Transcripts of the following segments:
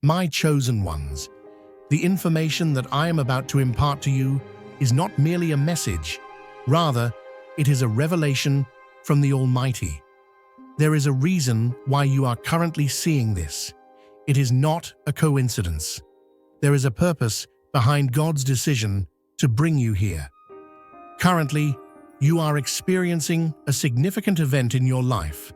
My chosen ones, the information that I am about to impart to you is not merely a message, rather, it is a revelation from the Almighty. There is a reason why you are currently seeing this. It is not a coincidence. There is a purpose behind God's decision to bring you here. Currently, you are experiencing a significant event in your life,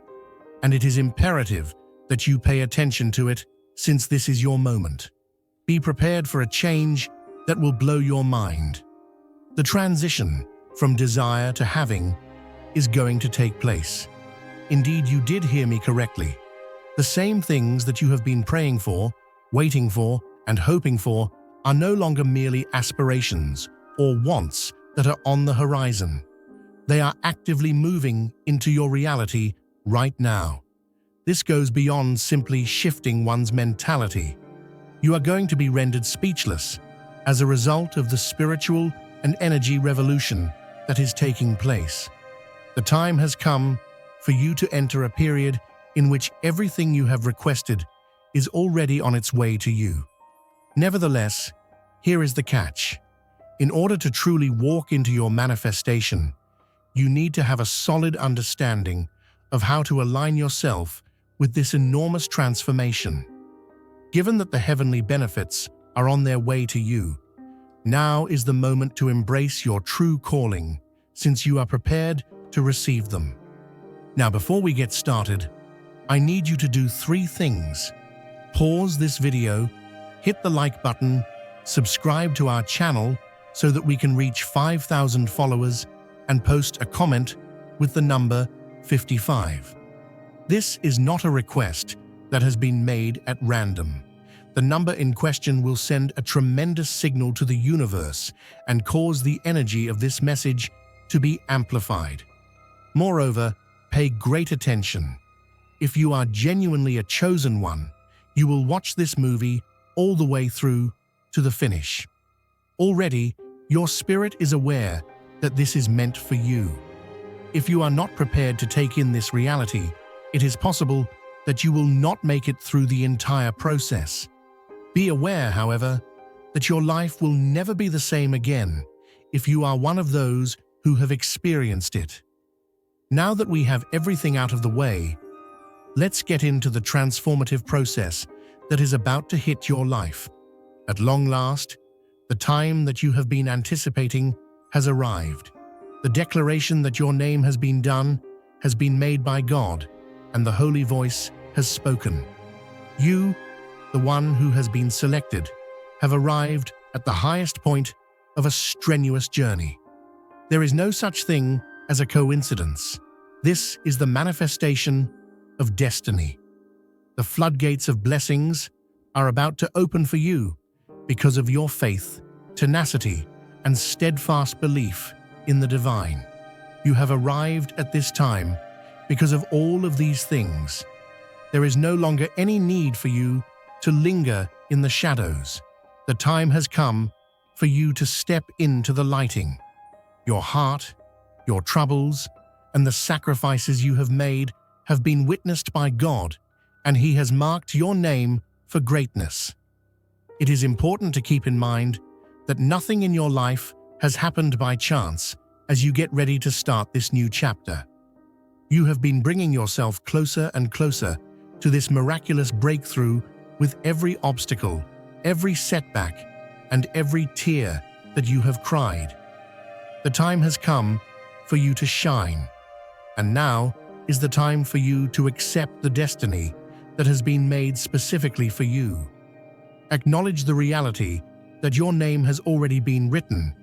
and it is imperative that you pay attention to it since this is your moment. Be prepared for a change that will blow your mind. The transition from desire to having is going to take place. Indeed, you did hear me correctly. The same things that you have been praying for, waiting for, and hoping for are no longer merely aspirations or wants that are on the horizon. They are actively moving into your reality right now. This goes beyond simply shifting one's mentality. You are going to be rendered speechless as a result of the spiritual and energy revolution that is taking place. The time has come for you to enter a period in which everything you have requested is already on its way to you. Nevertheless, here is the catch. In order to truly walk into your manifestation, you need to have a solid understanding of how to align yourself with this enormous transformation. Given that the heavenly benefits are on their way to you, now is the moment to embrace your true calling, since you are prepared to receive them. Now, before we get started, I need you to do 3 things. Pause this video, hit the like button, subscribe to our channel so that we can reach 5,000 followers, and post a comment with the number 55. This is not a request that has been made at random. The number in question will send a tremendous signal to the universe and cause the energy of this message to be amplified. Moreover, pay great attention. If you are genuinely a chosen one, you will watch this movie all the way through to the finish. Already, your spirit is aware that this is meant for you. If you are not prepared to take in this reality, it is possible that you will not make it through the entire process. Be aware, however, that your life will never be the same again if you are one of those who have experienced it. Now that we have everything out of the way, let's get into the transformative process that is about to hit your life. At long last, the time that you have been anticipating has arrived. The declaration that your name has been done has been made by God, and the Holy Voice has spoken. You, the one who has been selected, have arrived at the highest point of a strenuous journey. There is no such thing as a coincidence. This is the manifestation of destiny. The floodgates of blessings are about to open for you because of your faith, tenacity, and steadfast belief in the divine. You have arrived at this time because of all of these things. There is no longer any need for you to linger in the shadows. The time has come for you to step into the lighting. Your heart, your troubles, and the sacrifices you have made have been witnessed by God, and He has marked your name for greatness. It is important to keep in mind that nothing in your life has happened by chance as you get ready to start this new chapter. You have been bringing yourself closer and closer to this miraculous breakthrough with every obstacle, every setback, and every tear that you have cried. The time has come for you to shine, and now is the time for you to accept the destiny that has been made specifically for you. Acknowledge the reality that your name has already been written,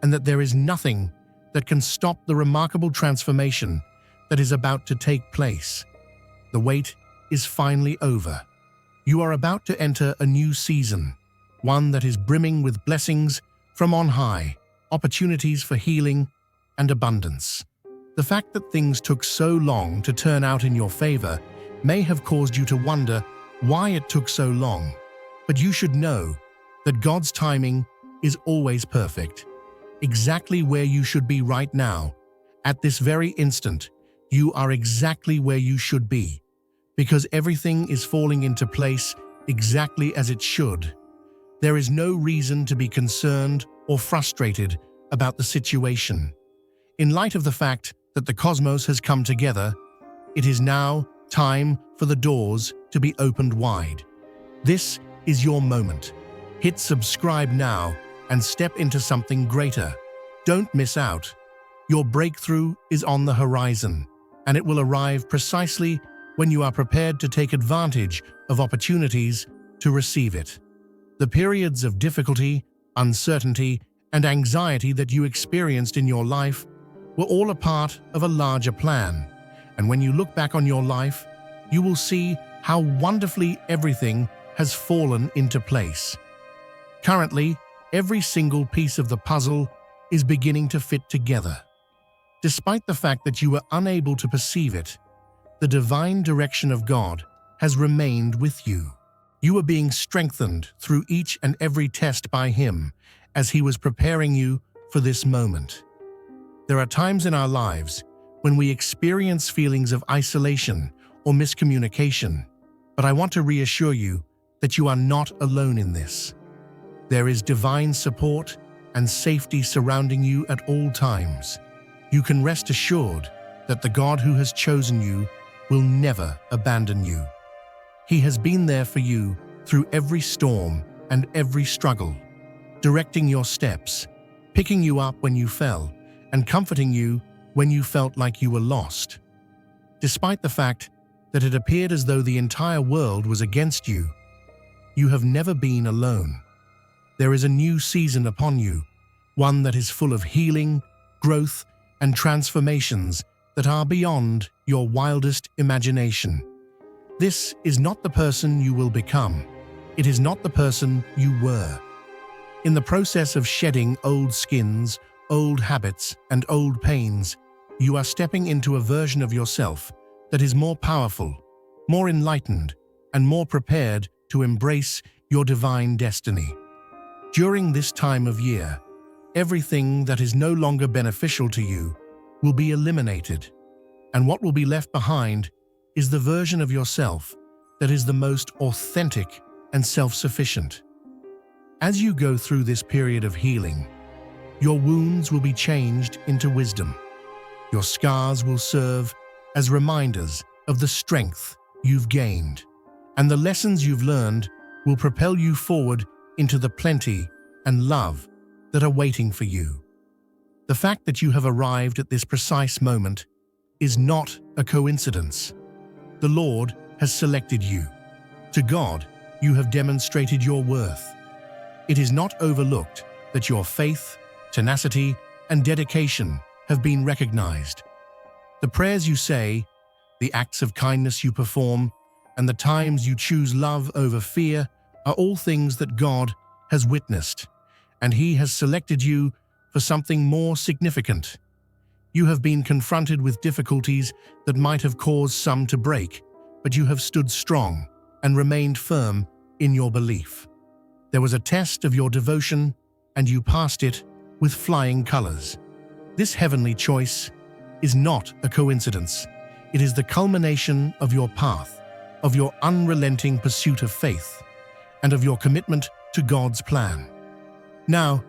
and that there is nothing that can stop the remarkable transformation that is about to take place. The wait is finally over. You are about to enter a new season, one that is brimming with blessings from on high, opportunities for healing and abundance. The fact that things took so long to turn out in your favor may have caused you to wonder why it took so long, but you should know that God's timing is always perfect. Exactly where you should be right now, at this very instant, you are exactly where you should be, because everything is falling into place exactly as it should. There is no reason to be concerned or frustrated about the situation. In light of the fact that the cosmos has come together, it is now time for the doors to be opened wide. This is your moment. Hit subscribe now and step into something greater. Don't miss out. Your breakthrough is on the horizon, and it will arrive precisely when you are prepared to take advantage of opportunities to receive it. The periods of difficulty, uncertainty, and anxiety that you experienced in your life were all a part of a larger plan, and when you look back on your life, you will see how wonderfully everything has fallen into place. Currently, every single piece of the puzzle is beginning to fit together. Despite the fact that you were unable to perceive it, the divine direction of God has remained with you. You are being strengthened through each and every test by Him as He was preparing you for this moment. There are times in our lives when we experience feelings of isolation or miscommunication, but I want to reassure you that you are not alone in this. There is divine support and safety surrounding you at all times. You can rest assured that the God who has chosen you will never abandon you. He has been there for you through every storm and every struggle, directing your steps, picking you up when you fell, and comforting you when you felt like you were lost. Despite the fact that it appeared as though the entire world was against you, you have never been alone. There is a new season upon you, one that is full of healing, growth, and transformations that are beyond your wildest imagination. This is not the person you will become. It is not the person you were. In the process of shedding old skins, old habits, and old pains, you are stepping into a version of yourself that is more powerful, more enlightened, and more prepared to embrace your divine destiny. During this time of year, everything that is no longer beneficial to you will be eliminated, and what will be left behind is the version of yourself that is the most authentic and self-sufficient. As you go through this period of healing, your wounds will be changed into wisdom. Your scars will serve as reminders of the strength you've gained, and the lessons you've learned will propel you forward into the plenty and love that are waiting for you. The fact that you have arrived at this precise moment is not a coincidence. The Lord has selected you. To God, you have demonstrated your worth. It is not overlooked that your faith, tenacity, and dedication have been recognized. The prayers you say, the acts of kindness you perform, and the times you choose love over fear are all things that God has witnessed, and He has selected you for something more significant. You have been confronted with difficulties that might have caused some to break, but you have stood strong and remained firm in your belief. There was a test of your devotion, and you passed it with flying colors. This heavenly choice is not a coincidence. It is the culmination of your path, of your unrelenting pursuit of faith, and of your commitment to God's plan. Now,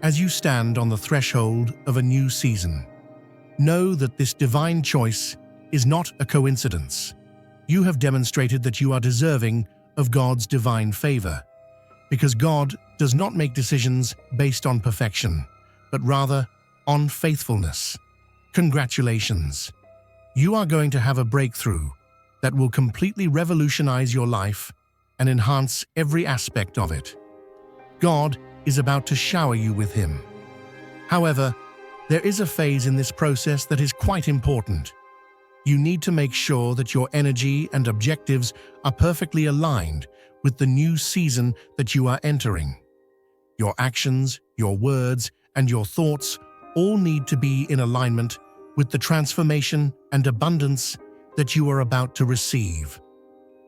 as you stand on the threshold of a new season, know that this divine choice is not a coincidence. You have demonstrated that you are deserving of God's divine favor, because God does not make decisions based on perfection, but rather on faithfulness. Congratulations! You are going to have a breakthrough that will completely revolutionize your life and enhance every aspect of it. God is about to shower you with Him. However, there is a phase in this process that is quite important. You need to make sure that your energy and objectives are perfectly aligned with the new season that you are entering. Your actions, your words, and your thoughts all need to be in alignment with the transformation and abundance that you are about to receive.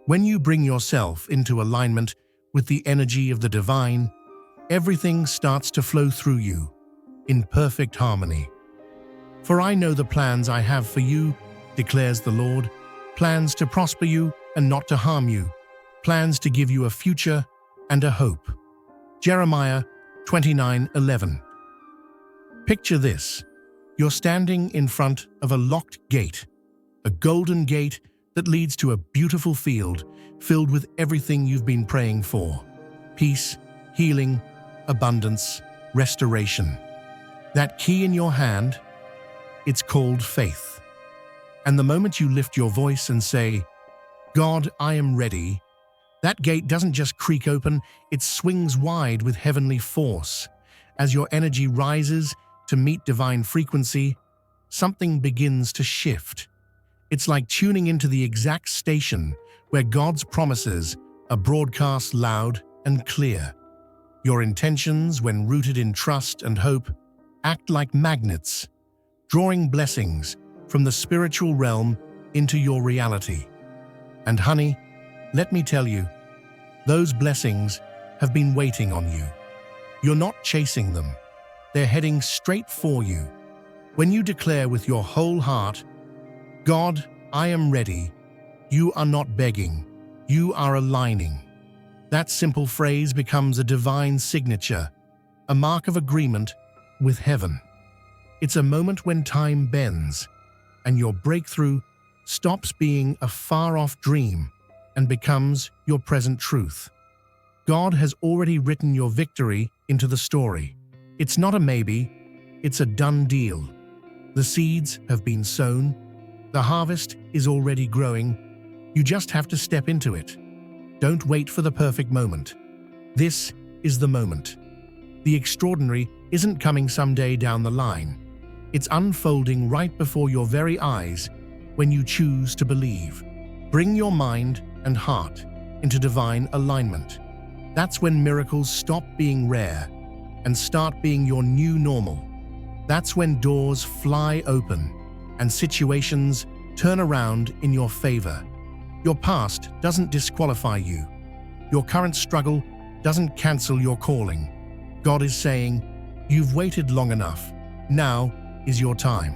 When you bring yourself into alignment with the energy of the divine, everything starts to flow through you in perfect harmony. For I know the plans I have for you, declares the Lord, plans to prosper you and not to harm you, plans to give you a future and a hope. Jeremiah 29:11. Picture this. You're standing in front of a locked gate, a golden gate that leads to a beautiful field filled with everything you've been praying for: peace, healing, abundance, restoration. That key in your hand, it's called faith. And the moment you lift your voice and say, "God, I am ready," that gate doesn't just creak open, it swings wide with heavenly force. As your energy rises to meet divine frequency, something begins to shift. It's like tuning into the exact station where God's promises are broadcast loud and clear. Your intentions, when rooted in trust and hope, act like magnets, drawing blessings from the spiritual realm into your reality. And honey, let me tell you, those blessings have been waiting on you. You're not chasing them. They're heading straight for you. When you declare with your whole heart, "God, I am ready," you are not begging, you are aligning. That simple phrase becomes a divine signature, a mark of agreement with heaven. It's a moment when time bends, and your breakthrough stops being a far-off dream and becomes your present truth. God has already written your victory into the story. It's not a maybe, it's a done deal. The seeds have been sown, the harvest is already growing. You just have to step into it. Don't wait for the perfect moment. This is the moment. The extraordinary isn't coming someday down the line. It's unfolding right before your very eyes when you choose to believe. Bring your mind and heart into divine alignment. That's when miracles stop being rare and start being your new normal. That's when doors fly open and situations turn around in your favor. Your past doesn't disqualify you. Your current struggle doesn't cancel your calling. God is saying, "You've waited long enough. Now is your time."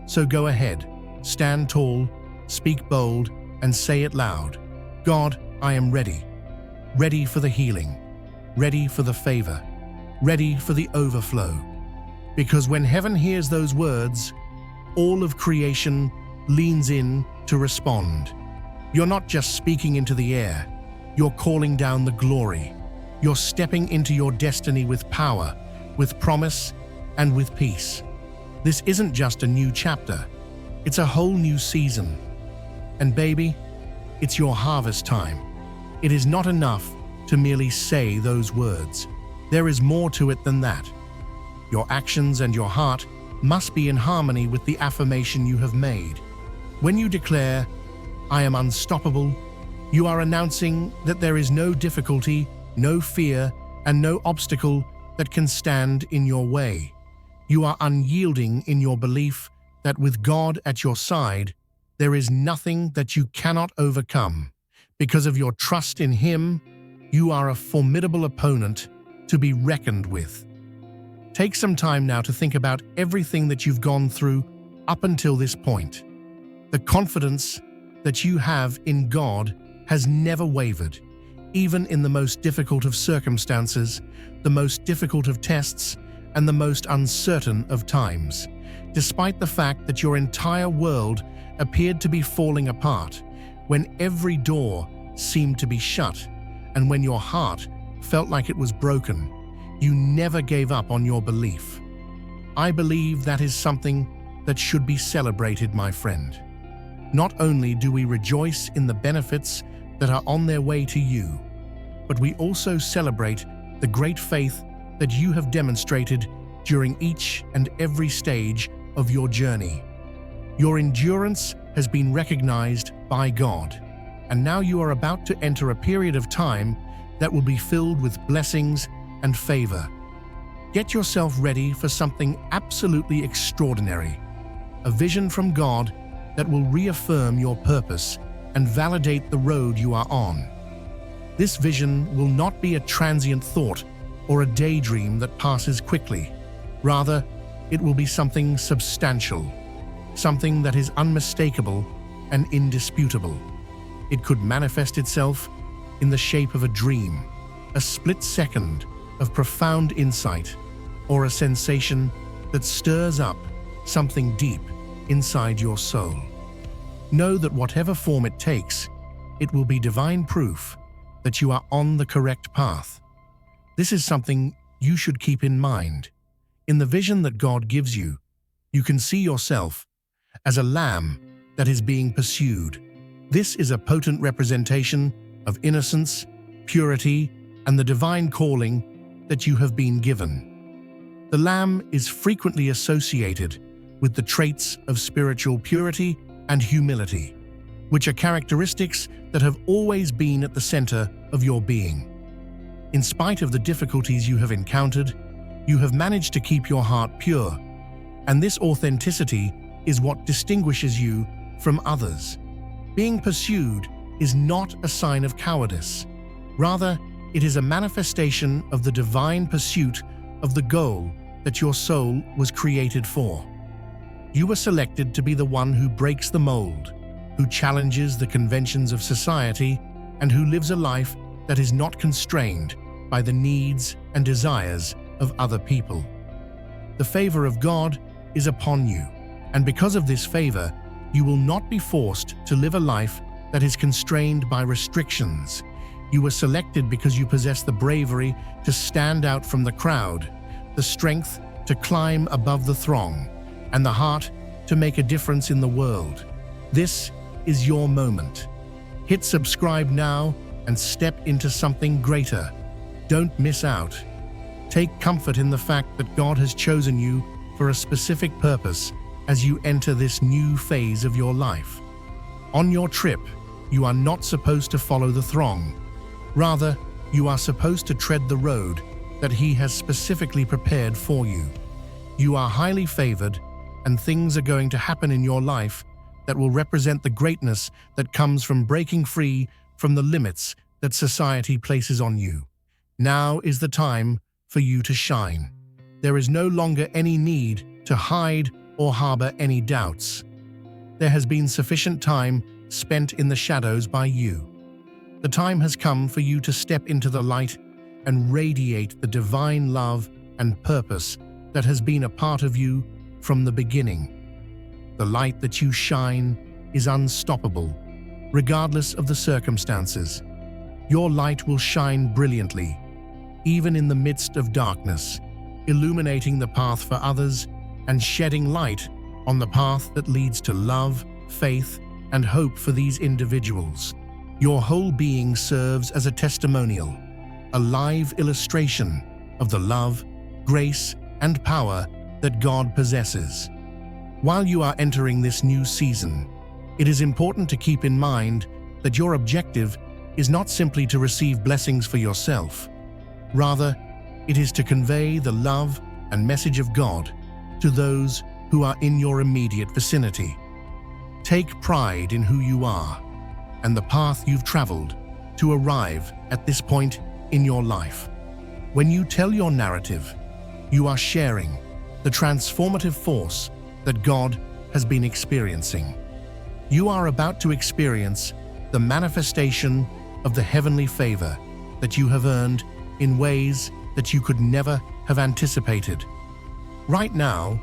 So go ahead, stand tall, speak bold, and say it loud. "God, I am ready. Ready for the healing. Ready for the favor. Ready for the overflow." Because when heaven hears those words, all of creation leans in to respond. You're not just speaking into the air, you're calling down the glory. You're stepping into your destiny with power, with promise, and with peace. This isn't just a new chapter, it's a whole new season. And baby, it's your harvest time. It is not enough to merely say those words. There is more to it than that. Your actions and your heart must be in harmony with the affirmation you have made. When you declare, "I am unstoppable," you are announcing that there is no difficulty, no fear, and no obstacle that can stand in your way. You are unyielding in your belief that with God at your side, there is nothing that you cannot overcome. Because of your trust in Him, you are a formidable opponent to be reckoned with. Take some time now to think about everything that you've gone through up until this point. The confidence that you have in God has never wavered, even in the most difficult of circumstances, the most difficult of tests, and the most uncertain of times. Despite the fact that your entire world appeared to be falling apart, when every door seemed to be shut, and when your heart felt like it was broken, you never gave up on your belief. I believe that is something that should be celebrated, my friend. Not only do we rejoice in the benefits that are on their way to you, but we also celebrate the great faith that you have demonstrated during each and every stage of your journey. Your endurance has been recognized by God, and now you are about to enter a period of time that will be filled with blessings and favor. Get yourself ready for something absolutely extraordinary, a vision from God that will reaffirm your purpose and validate the road you are on. This vision will not be a transient thought or a daydream that passes quickly. Rather, it will be something substantial, something that is unmistakable and indisputable. It could manifest itself in the shape of a dream, a split second of profound insight, or a sensation that stirs up something deep inside your soul. Know that whatever form it takes, it will be divine proof that you are on the correct path. This is something you should keep in mind. In the vision that God gives you, you can see yourself as a lamb that is being pursued. This is a potent representation of innocence, purity, and the divine calling that you have been given. The lamb is frequently associated with the traits of spiritual purity and humility, which are characteristics that have always been at the center of your being. In spite of the difficulties you have encountered, you have managed to keep your heart pure, and this authenticity is what distinguishes you from others. Being pursued is not a sign of cowardice. Rather, it is a manifestation of the divine pursuit of the goal that your soul was created for. You were selected to be the one who breaks the mold, who challenges the conventions of society, and who lives a life that is not constrained by the needs and desires of other people. The favor of God is upon you, and because of this favor, you will not be forced to live a life that is constrained by restrictions. You were selected because you possess the bravery to stand out from the crowd, the strength to climb above the throng, and the heart to make a difference in the world. This is your moment. Hit subscribe now and step into something greater. Don't miss out. Take comfort in the fact that God has chosen you for a specific purpose as you enter this new phase of your life. On your trip, you are not supposed to follow the throng. Rather, you are supposed to tread the road that He has specifically prepared for you. You are highly favored, and things are going to happen in your life that will represent the greatness that comes from breaking free from the limits that society places on you. Now is the time for you to shine. There is no longer any need to hide or harbor any doubts. There has been sufficient time spent in the shadows by you. The time has come for you to step into the light and radiate the divine love and purpose that has been a part of you from the beginning. The light that you shine is unstoppable, regardless of the circumstances. Your light will shine brilliantly, even in the midst of darkness, illuminating the path for others and shedding light on the path that leads to love, faith, and hope for these individuals. Your whole being serves as a testimonial, a live illustration of the love, grace, and power that God possesses. While you are entering this new season, it is important to keep in mind that your objective is not simply to receive blessings for yourself. Rather, it is to convey the love and message of God to those who are in your immediate vicinity. Take pride in who you are and the path you've traveled to arrive at this point in your life. When you tell your narrative, you are sharing the transformative force that God has been experiencing. You are about to experience the manifestation of the heavenly favor that you have earned in ways that you could never have anticipated. Right now,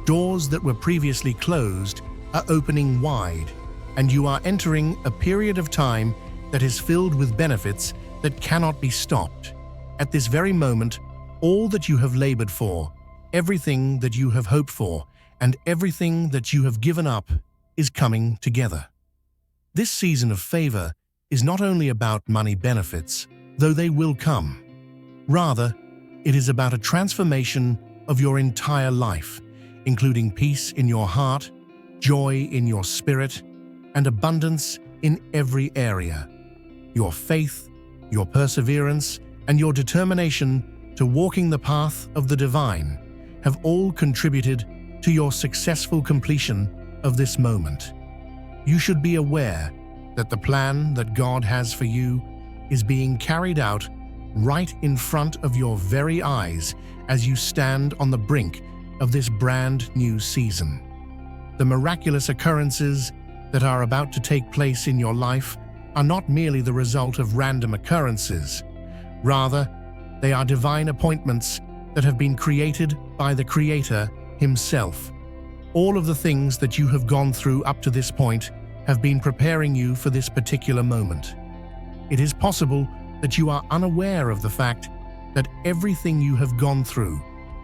doors that were previously closed are opening wide, and you are entering a period of time that is filled with benefits that cannot be stopped. At this very moment, all that you have labored for, everything that you have hoped for, and everything that you have given up is coming together. This season of favor is not only about money benefits, though they will come. Rather, it is about a transformation of your entire life, including peace in your heart, joy in your spirit, and abundance in every area. Your faith, your perseverance, and your determination to walking the path of the divine have all contributed to your successful completion of this moment. You should be aware that the plan that God has for you is being carried out right in front of your very eyes as you stand on the brink of this brand new season. The miraculous occurrences that are about to take place in your life are not merely the result of random occurrences. Rather, they are divine appointments that have been created by the Creator Himself. All of the things that you have gone through up to this point have been preparing you for this particular moment. It is possible that you are unaware of the fact that everything you have gone through,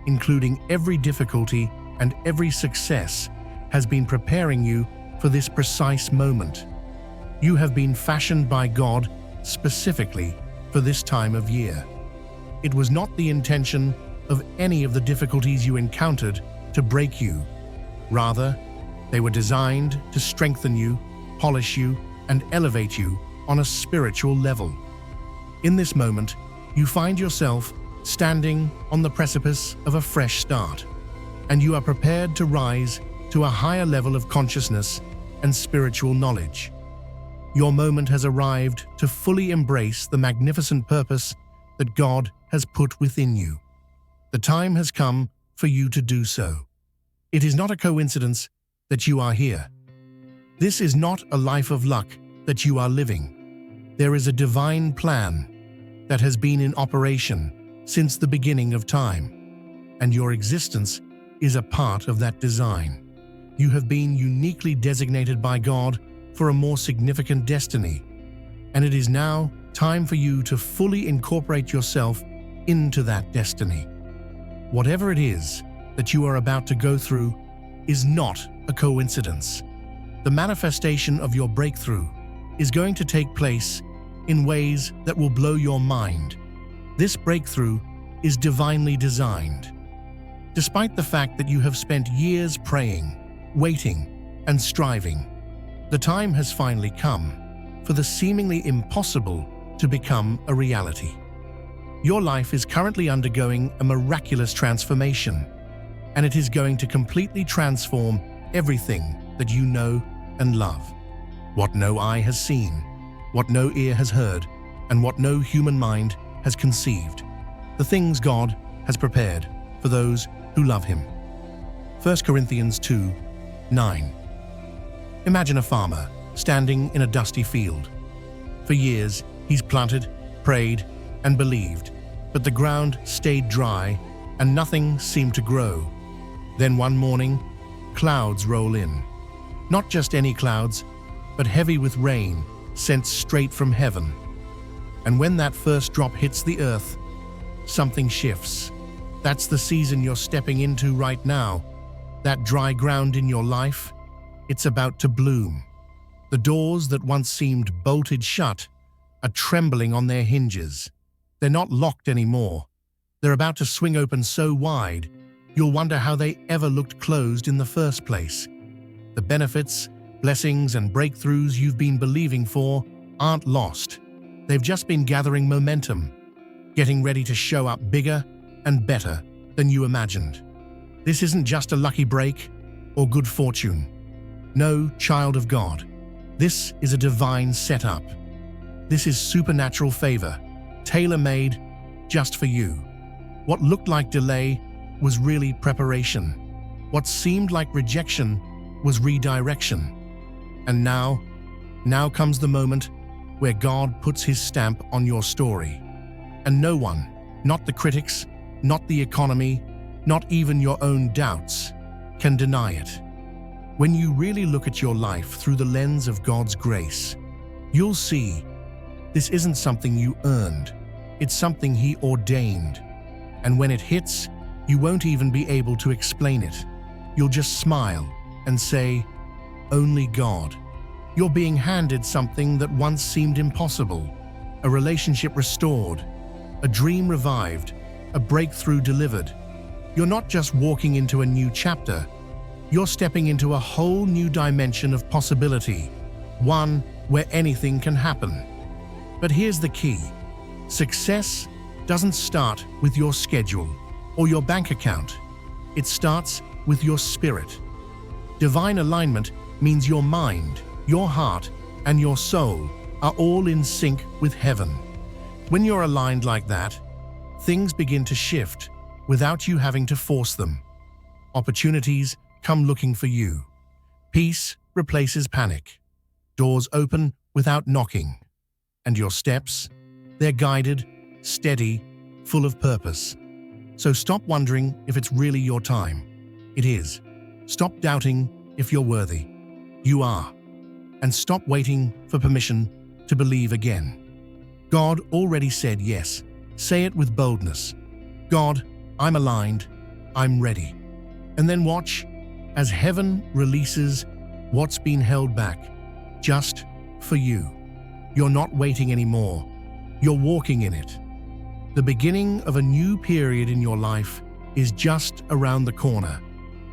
including every difficulty and every success, has been preparing you for this precise moment. You have been fashioned by God specifically for this time of year. It was not the intention of any of the difficulties you encountered to break you. Rather, they were designed to strengthen you, polish you, and elevate you on a spiritual level. In this moment, you find yourself standing on the precipice of a fresh start, and you are prepared to rise to a higher level of consciousness and spiritual knowledge. Your moment has arrived to fully embrace the magnificent purpose that God has put within you. The time has come for you to do so. It is not a coincidence that you are here. This is not a life of luck that you are living. There is a divine plan that has been in operation since the beginning of time, and your existence is a part of that design. You have been uniquely designated by God for a more significant destiny, and it is now time for you to fully incorporate yourself into that destiny. Whatever it is that you are about to go through is not a coincidence. The manifestation of your breakthrough is going to take place in ways that will blow your mind. This breakthrough is divinely designed. Despite the fact that you have spent years praying, waiting, and striving, the time has finally come for the seemingly impossible to become a reality. Your life is currently undergoing a miraculous transformation, and it is going to completely transform everything that you know and love. What no eye has seen, what no ear has heard, and what no human mind has conceived. The things God has prepared for those who love Him. 1 Corinthians 2:9. Imagine a farmer standing in a dusty field. For years, he's planted, prayed, and believed, but the ground stayed dry and nothing seemed to grow. Then one morning, clouds roll in. Not just any clouds, but heavy with rain sent straight from heaven. And when that first drop hits the earth, something shifts. That's the season you're stepping into right now. That dry ground in your life, it's about to bloom. The doors that once seemed bolted shut are trembling on their hinges. They're not locked anymore. They're about to swing open so wide, you'll wonder how they ever looked closed in the first place. The benefits, blessings, and breakthroughs you've been believing for aren't lost. They've just been gathering momentum, getting ready to show up bigger and better than you imagined. This isn't just a lucky break or good fortune. No, child of God. This is a divine setup. This is supernatural favor, tailor-made just for you. What looked like delay was really preparation. What seemed like rejection was redirection. And now comes the moment where God puts His stamp on your story. And no one, not the critics, not the economy, not even your own doubts, can deny it. When you really look at your life through the lens of God's grace, you'll see this isn't something you earned, it's something He ordained. And when it hits, you won't even be able to explain it. You'll just smile and say, "Only God." You're being handed something that once seemed impossible, a relationship restored, a dream revived, a breakthrough delivered. You're not just walking into a new chapter, you're stepping into a whole new dimension of possibility, one where anything can happen. But here's the key. Success doesn't start with your schedule or your bank account. It starts with your spirit. Divine alignment means your mind, your heart, and your soul are all in sync with heaven. When you're aligned like that, things begin to shift without you having to force them. Opportunities come looking for you. Peace replaces panic. Doors open without knocking. And your steps? They're guided, steady, full of purpose. So stop wondering if it's really your time. It is. Stop doubting if you're worthy. You are. And stop waiting for permission to believe again. God already said yes. Say it with boldness. God, I'm aligned. I'm ready. And then watch as heaven releases what's been held back just for you. You're not waiting anymore. You're walking in it. The beginning of a new period in your life is just around the corner,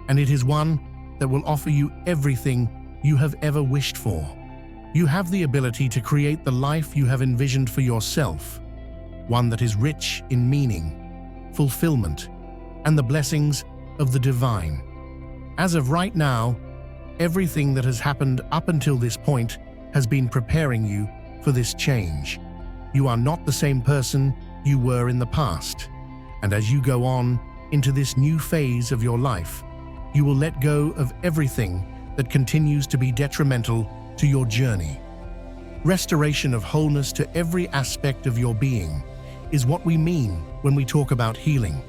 and it is one that will offer you everything you have ever wished for. You have the ability to create the life you have envisioned for yourself, one that is rich in meaning, fulfillment, and the blessings of the divine. As of right now, everything that has happened up until this point has been preparing you for this change. You are not the same person you were in the past, and as you go on into this new phase of your life, you will let go of everything that continues to be detrimental to your journey. Restoration of wholeness to every aspect of your being is what we mean when we talk about healing.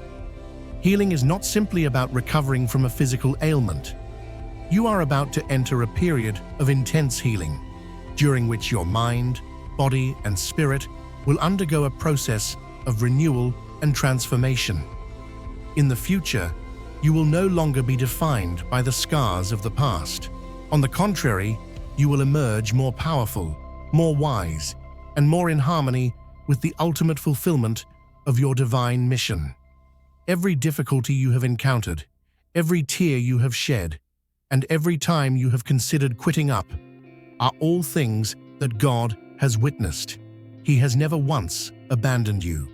Healing is not simply about recovering from a physical ailment. You are about to enter a period of intense healing, during which your mind, body, and spirit will undergo a process of renewal and transformation. In the future, you will no longer be defined by the scars of the past. On the contrary, you will emerge more powerful, more wise, and more in harmony with the ultimate fulfillment of your divine mission. Every difficulty you have encountered, every tear you have shed, and every time you have considered quitting up are all things that God has witnessed. He has never once abandoned you,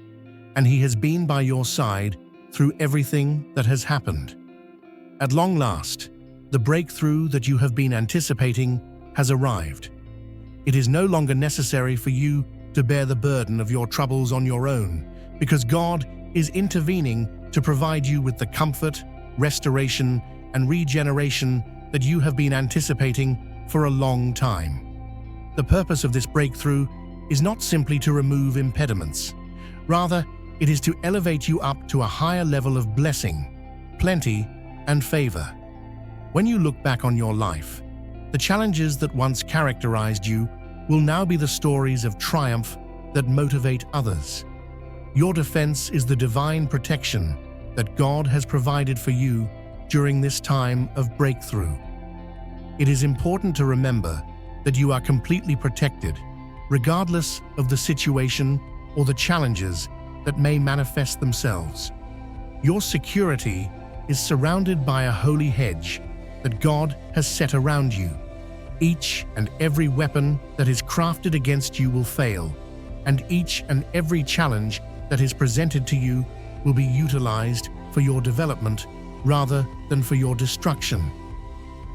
and He has been by your side through everything that has happened. At long last, the breakthrough that you have been anticipating has arrived. It is no longer necessary for you to bear the burden of your troubles on your own, because God is intervening to provide you with the comfort, restoration, and regeneration that you have been anticipating for a long time. The purpose of this breakthrough is not simply to remove impediments. Rather, it is to elevate you up to a higher level of blessing, plenty, and favor. When you look back on your life, the challenges that once characterized you will now be the stories of triumph that motivate others. Your defense is the divine protection that God has provided for you during this time of breakthrough. It is important to remember that you are completely protected, regardless of the situation or the challenges that may manifest themselves. Your security is surrounded by a holy hedge that God has set around you. Each and every weapon that is crafted against you will fail, and each and every challenge that is presented to you will be utilized for your development rather than for your destruction.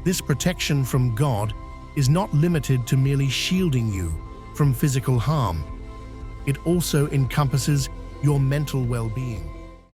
This protection from God is not limited to merely shielding you from physical harm. It also encompasses your mental well-being.